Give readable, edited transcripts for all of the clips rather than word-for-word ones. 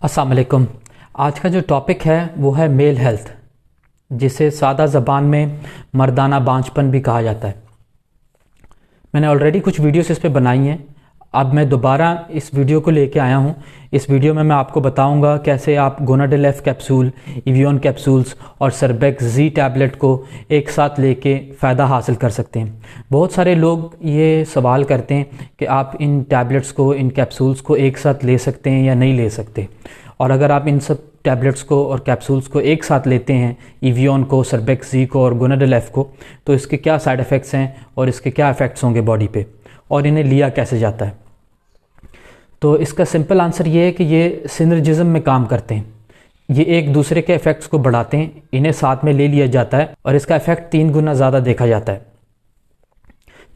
अस्सलाम वालेकुम। आज का जो टॉपिक है वो है मेल हेल्थ, जिसे सादा ज़बान में मर्दाना बांझपन भी कहा जाता है। मैंने ऑलरेडी कुछ वीडियोस इस पे बनाई हैं। अब मैं दोबारा इस वीडियो को लेके आया हूँ। इस वीडियो में मैं आपको बताऊंगा कैसे आप गोनाडेल एफ कैप्सूल, इवियोन कैप्सूल्स और सर्बेक्स जी टैबलेट को एक साथ लेके फ़ायदा हासिल कर सकते हैं। बहुत सारे लोग ये सवाल करते हैं कि आप इन टैबलेट्स को, इन कैप्सूल्स को एक साथ ले सकते हैं या नहीं ले सकते, और अगर आप इन सब टैबलेट्स को और कैप्सूल्स को एक साथ लेते हैं, इवियोन को, सर्बेक्स जी को और गोनाडेल एफ को, तो इसके क्या साइड इफ़ेक्ट्स हैं और इसके क्या इफ़ेक्ट्स होंगे बॉडी पे, और इन्हें लिया कैसे जाता है। तो इसका सिंपल आंसर ये है कि ये सिनर्जिज्म में काम करते हैं। ये एक दूसरे के इफ़ेक्ट्स को बढ़ाते हैं, इन्हें साथ में ले लिया जाता है और इसका इफ़ेक्ट 3 गुना ज़्यादा देखा जाता है।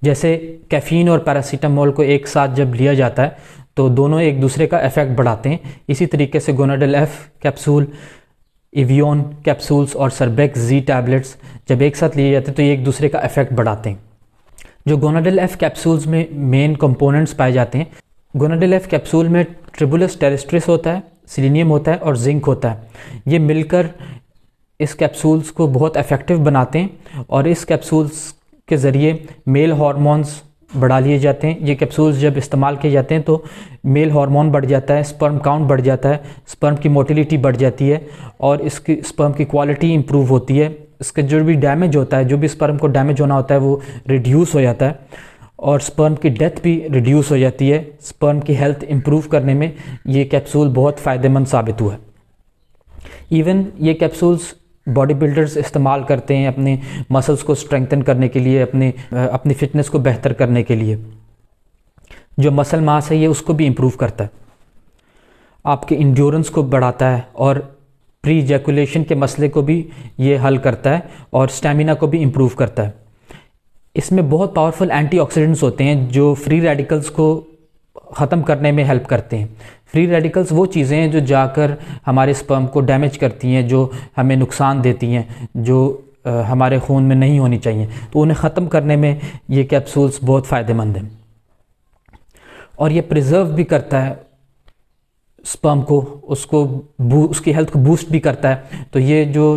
जैसे कैफ़ीन और पैरासीटामोल को एक साथ जब लिया जाता है तो दोनों एक दूसरे का इफ़ेक्ट बढ़ाते हैं। इसी तरीके से गोनाडेल एफ कैप्सूल, इवियोन कैप्सूल्स और सर्बेक्स जी टैबलेट्स जब एक साथ लिए जाते हैं तो ये एक दूसरे का इफ़ेक्ट बढ़ाते हैं। जो गोनाडेल एफ कैप्सूल्स में मेन कंपोनेंट्स पाए जाते हैं, गोनाडेल एफ कैप्सूल में ट्रिबुलस टेरेस्ट्रिस होता है, सेलेनियम होता है और जिंक होता है। ये मिलकर इस कैप्सूल्स को बहुत इफ़ेक्टिव बनाते हैं और इस कैप्सूल्स के ज़रिए मेल हार्मोन्स बढ़ा लिए जाते हैं। ये कैप्सूल्स जब इस्तेमाल किए जाते हैं तो मेल हार्मोन बढ़ जाता है, स्पर्म काउंट बढ़ जाता है, स्पर्म की मोटिलिटी बढ़ जाती है और इसकी स्पर्म की क्वालिटी इंप्रूव होती है। इसके जो भी डैमेज होता है, जो भी स्पर्म को डैमेज होना होता है वो रिड्यूस हो जाता है और स्पर्म की डेथ भी रिड्यूस हो जाती है। स्पर्म की हेल्थ इंप्रूव करने में ये कैप्सूल बहुत फ़ायदेमंद साबित हुआ है। इवन ये कैप्सूल्स बॉडी बिल्डर्स इस्तेमाल करते हैं अपने मसल्स को स्ट्रेंथन करने के लिए, अपनी फिटनेस को बेहतर करने के लिए। जो मसल मास है ये उसको भी इम्प्रूव करता है, आपके इंड्योरेंस को बढ़ाता है और प्री इजैकुलेशन के मसले को भी ये हल करता है और स्टैमिना को भी इम्प्रूव करता है। इसमें बहुत पावरफुल एंटीऑक्सीडेंट्स होते हैं जो फ्री रेडिकल्स को ख़त्म करने में हेल्प करते हैं। फ्री रेडिकल्स वो चीज़ें हैं जो जाकर हमारे स्पर्म को डैमेज करती हैं, जो हमें नुकसान देती हैं, जो हमारे खून में नहीं होनी चाहिए, तो उन्हें ख़त्म करने में ये कैप्सूल्स बहुत फ़ायदेमंद हैं। और ये प्रिजर्व भी करता है स्पर्म को, उसकी हेल्थ को बूस्ट भी करता है। तो ये जो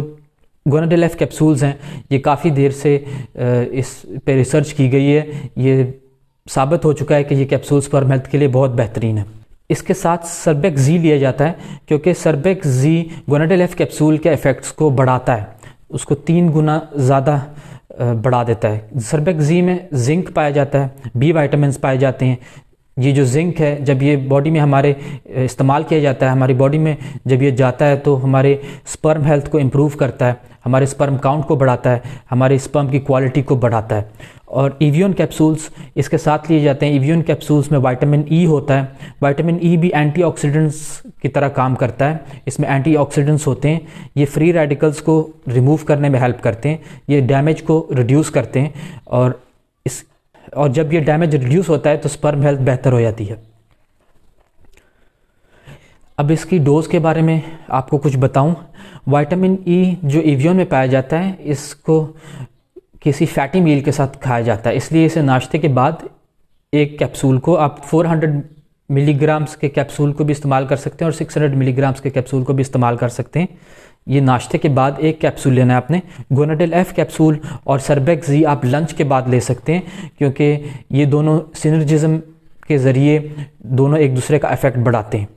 गोनाडेल एफ कैप्सूल्स हैं ये काफ़ी देर से इस पे रिसर्च की गई है। ये साबित हो चुका है कि ये कैप्सूल स्पर्म हेल्थ के लिए बहुत बेहतरीन है। इसके साथ सर्बेक्स जी लिया जाता है क्योंकि सर्बेक्स जी गोनाडेल एफ कैप्सूल के इफ़ेक्ट्स को बढ़ाता है, उसको 3 गुना ज़्यादा बढ़ा देता है। सर्बेक्स जी में जिंक पाया जाता है, बी विटामिन्स पाए जाते हैं। ये जो जिंक है जब ये बॉडी में हमारे इस्तेमाल किया जाता है, हमारी बॉडी में जब ये जाता है तो हमारे स्पर्म हेल्थ को इम्प्रूव करता है, हमारे स्पर्म काउंट को बढ़ाता है, हमारे स्पर्म की क्वालिटी को बढ़ाता है। और इवियोन कैप्सूल्स इसके साथ लिए जाते हैं। इवियोन कैप्सूल्स में विटामिन ई होता है। विटामिन ई भी एंटीऑक्सीडेंट्स की तरह काम करता है। इसमें एंटीऑक्सीडेंट्स होते हैं, ये फ्री रेडिकल्स को रिमूव करने में हेल्प करते हैं, ये डैमेज को रिड्यूस करते हैं और जब ये डैमेज रिड्यूस होता है तो स्पर्म हेल्थ बेहतर हो जाती है। अब इसकी डोज के बारे में आपको कुछ बताऊं। विटामिन ई जो इवियोन में पाया जाता है इसको किसी फैटी मील के साथ खाया जाता है, इसलिए इसे नाश्ते के बाद एक कैप्सूल को आप 400 मिलीग्राम्स के कैप्सूल को भी इस्तेमाल कर सकते हैं और 600 मिलीग्राम्स के कैप्सूल को भी इस्तेमाल कर सकते हैं। ये नाश्ते के बाद एक कैप्सूल लेना है आपने। गोनाडेल एफ कैप्सूल और सर्बेक्स जी आप लंच के बाद ले सकते हैं क्योंकि ये दोनों सिनर्जिज्म के ज़रिए दोनों एक दूसरे का इफ़ेक्ट बढ़ाते हैं।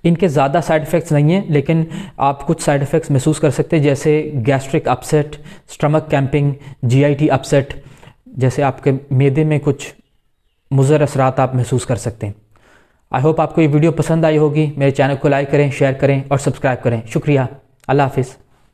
इनके ज़्यादा साइड इफ़ेक्ट्स नहीं हैं, लेकिन आप कुछ साइड इफ़ेक्ट्स महसूस कर सकते हैं, जैसे gastric upset, stomach cramping, GIT upset, जैसे आपके मैदे में कुछ मुज़र असरात आप महसूस कर सकते हैं। आई होप आपको ये वीडियो पसंद आई होगी। मेरे चैनल को लाइक करें, शेयर करें और सब्सक्राइब करें। शुक्रिया। अल्लाह हाफिज़।